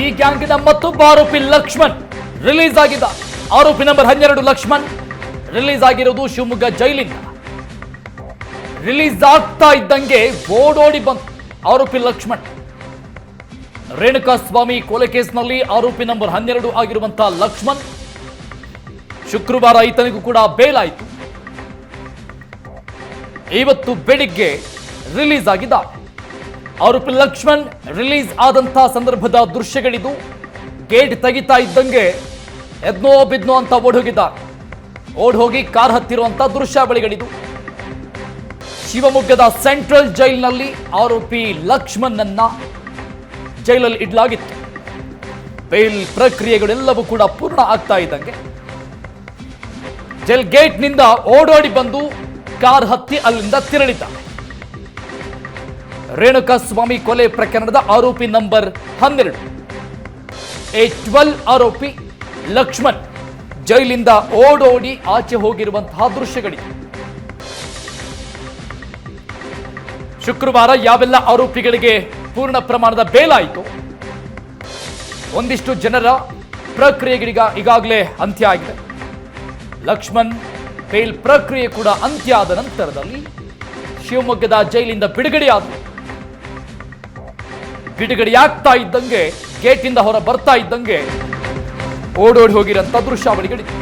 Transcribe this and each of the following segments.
ಈ ಗ್ಯಾಂಗ್ನ ಮತ್ತೊಬ್ಬ ಆರೋಪಿ ಲಕ್ಷ್ಮಣ್ ರಿಲೀಸ್ ಆಗಿದ್ದ. ಆರೋಪಿ ನಂಬರ್ 12 ಲಕ್ಷ್ಮಣ್ ರಿಲೀಸ್ ಆಗಿರೋದು ಶಿವಮೊಗ್ಗ ಜೈಲಿಂದ. ರಿಲೀಸ್ ಆಗ್ತಾ ಇದ್ದಂಗೆ ಓಡೋಡಿ ಬಂದ ಆರೋಪಿ ಲಕ್ಷ್ಮಣ್. ರೇಣುಕಾಸ್ವಾಮಿ ಕೊಲೆ ಕೇಸ್ನಲ್ಲಿ ಆರೋಪಿ ನಂಬರ್ 12 ಆಗಿರುವಂತಹ ಲಕ್ಷ್ಮಣ್ ಶುಕ್ರವಾರ ಈತನಿಗೂ ಕೂಡ ಬೇಲ್ ಆಯಿತು. ಇವತ್ತು ಬೆಳಿಗ್ಗೆ ರಿಲೀಸ್ ಆಗಿದ್ದಾರೆ. ಆರೋಪಿ ಲಕ್ಷ್ಮಣ್ ರಿಲೀಸ್ ಆದಂತಹ ಸಂದರ್ಭದ ದೃಶ್ಯಗಳಿದು. ಗೇಟ್ ತೆಗಿತಾ ಇದ್ದಂಗೆ ಎದ್ನೋ ಬಿದ್ನೋ ಅಂತ ಓಡ್ ಹೋಗಿ ಕಾರ್ ಹತ್ತಿರುವಂತಹ ದೃಶ್ಯಾವಳಿಗಳಿದು. ಶಿವಮೊಗ್ಗದ ಸೆಂಟ್ರಲ್ ಜೈಲಿನಲ್ಲಿ ಆರೋಪಿ ಲಕ್ಷ್ಮಣ್ ಅನ್ನ ಜೈಲಲ್ಲಿ ಇಡಲಾಗಿತ್ತು. ಬೇಲ್ ಪ್ರಕ್ರಿಯೆಗಳೆಲ್ಲವೂ ಕೂಡ ಪೂರ್ಣ ಆಗ್ತಾ ಇದ್ದಂಗೆ ಜೈಲ್ ಗೇಟ್ ನಿಂದ ಓಡೋಡಿ ಬಂದು ಕಾರ್ ಹತ್ತಿ ಅಲ್ಲಿಂದ ತೆರಳಿದ್ದಾರೆ. ರೇಣುಕಾಸ್ವಾಮಿ ಕೊಲೆ ಪ್ರಕರಣದ ಆರೋಪಿ ನಂಬರ್ 12 A12 ಆರೋಪಿ ಲಕ್ಷ್ಮಣ್ ಜೈಲಿಂದ ಓಡೋಡಿ ಆಚೆ ಹೋಗಿರುವಂತಹ ದೃಶ್ಯಗಳಿವೆ. ಶುಕ್ರವಾರ ಯಾವೆಲ್ಲ ಆರೋಪಿಗಳಿಗೆ ಪೂರ್ಣ ಪ್ರಮಾಣದ ಬೇಲಾಯಿತು, ಒಂದಿಷ್ಟು ಜನರ ಪ್ರಕ್ರಿಯೆಗಳಿಗೆ ಈಗಾಗಲೇ ಅಂತ್ಯ ಆಗಿದೆ. ಲಕ್ಷ್ಮಣ್ ಬೇಲ್ ಪ್ರಕ್ರಿಯೆ ಕೂಡ ಅಂತ್ಯ ಆದ ನಂತರದಲ್ಲಿ ಶಿವಮೊಗ್ಗದ ಜೈಲಿಂದ ಬಿಡುಗಡೆಯಾಗ್ತಾ ಇದ್ದಂಗೆ ಗೇಟಿಂದ ಹೊರ ಬರ್ತಾ ಇದ್ದಂಗೆ ಓಡೋಡಿ ಹೋಗಿರಂತ ದೃಶ್ಯಾವಳಿಗಳಿದೆ.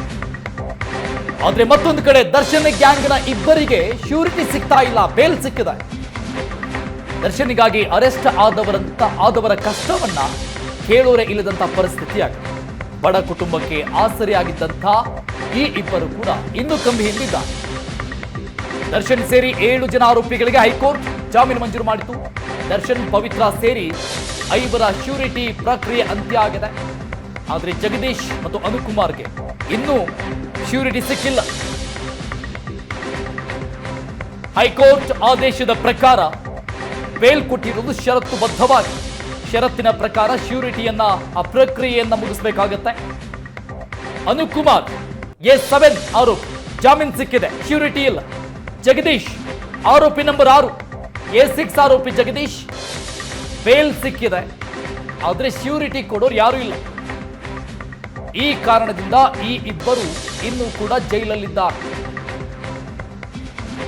ಆದ್ರೆ ಮತ್ತೊಂದು ಕಡೆ ದರ್ಶನ್ ಗ್ಯಾಂಗ್ನ ಇಬ್ಬರಿಗೆ ಶ್ಯೂರಿಟಿ ಸಿಗ್ತಾ ಇಲ್ಲ, ಬೇಲ್ ಸಿಕ್ಕಿದೆ. ದರ್ಶನ್ಗಾಗಿ ಅರೆಸ್ಟ್ ಆದವರ ಕಷ್ಟವನ್ನ ಕೇಳೋರೆ ಇಲ್ಲದಂತ ಪರಿಸ್ಥಿತಿಯಾಗಿದೆ. ಬಡ ಕುಟುಂಬಕ್ಕೆ ಆಸರೆಯಾಗಿದ್ದಂಥ ಈ ಇಬ್ಬರು ಕೂಡ ಇನ್ನೂ ಕಮ್ಮಿ ಹಿಂದಿದ್ದಾರೆ. ದರ್ಶನ್ ಸೇರಿ 7 ಜನ ಆರೋಪಿಗಳಿಗೆ ಹೈಕೋರ್ಟ್ ಜಾಮೀನು ಮಂಜೂರು ಮಾಡಿತು. ದರ್ಶನ್ ಪವಿತ್ರ ಸೇರಿ 5 ಶ್ಯೂರಿಟಿ ಪ್ರಕ್ರಿಯೆ ಅಂತ್ಯ ಆಗಿದೆ. ಆದರೆ ಜಗದೀಶ್ ಮತ್ತು ಅನುಕುಮಾರ್ಗೆ ಇನ್ನೂ ಶ್ಯೂರಿಟಿ ಸಿಕ್ಕಿಲ್ಲ. ಹೈಕೋರ್ಟ್ ಆದೇಶದ ಪ್ರಕಾರ ಬೇಲ್ ಕೊಟ್ಟಿರುವುದು ಷರತ್ತುಬದ್ಧವಾಗಿ. ಷರತ್ತಿನ ಪ್ರಕಾರ ಶ್ಯೂರಿಟಿಯನ್ನ ಆ ಪ್ರಕ್ರಿಯೆಯನ್ನ ಮುಗಿಸಬೇಕಾಗತ್ತೆ. ಅನುಕುಮಾರ್ A7 ಆರೋಪಿ ಜಾಮೀನು ಸಿಕ್ಕಿದೆ, ಶ್ಯೂರಿಟಿ ಇಲ್ಲ. ಜಗದೀಶ್ ಆರೋಪಿ ನಂಬರ್ 6 A6 ಆರೋಪಿ ಜಗದೀಶ್ ಬೇಲ್ ಸಿಕ್ಕಿದೆ, ಆದರೆ ಶ್ಯೂರಿಟಿ ಕೊಡೋರು ಯಾರು ಇಲ್ಲ. ಈ ಕಾರಣದಿಂದ ಈ ಇಬ್ಬರು ಇನ್ನೂ ಕೂಡ ಜೈಲಲ್ಲಿದ್ದಾರೆ.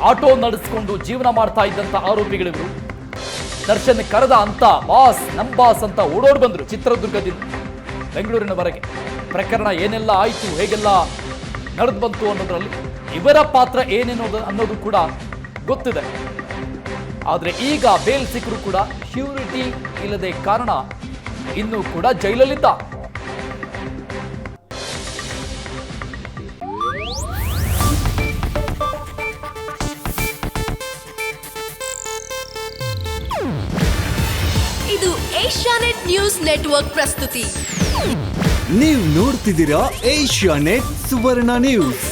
ಆಟೋ ನಡೆಸಿಕೊಂಡು ಜೀವನ ಮಾಡ್ತಾ ಇದ್ದಂತ ಆರೋಪಿಗಳಿವರು ದರ್ಶನ್ ಕರೆದ ಅಂತ ಬಾಸ್ ನಮ್ ಬಾಸ್ ಅಂತ ಓಡೋಡ್ ಬಂದ್ರು ಚಿತ್ರದುರ್ಗದಿಂದ ಬೆಂಗಳೂರಿನವರೆಗೆ. ಪ್ರಕರಣ ಏನೆಲ್ಲ ಆಯಿತು, ಹೇಗೆಲ್ಲ ನಡೆದು ಬಂತು ಅನ್ನೋದ್ರಲ್ಲಿ ಇವರ ಪಾತ್ರ ಏನೇನೋ ಅನ್ನೋದು ಕೂಡ ಗೊತ್ತಿದೆ. ಆದರೆ ಈಗ ಬೇಲ್ ಸಿಕ್ಕರೂ ಕೂಡ ಶ್ಯೂರಿಟಿ ಇಲ್ಲದೆ ಕಾರಣ ಇನ್ನೂ ಕೂಡ ಜೈಲಲ್ಲಿದ್ದ. ಇದು ಏಷ್ಯಾನೆಟ್ ನ್ಯೂಸ್ ನೆಟ್ವರ್ಕ್ ಪ್ರಸ್ತುತಿ. ನೀವು ನೋಡ್ತಿದ್ದೀರಾ ಏಷ್ಯಾನೆಟ್ ಸುವರ್ಣ ನ್ಯೂಸ್.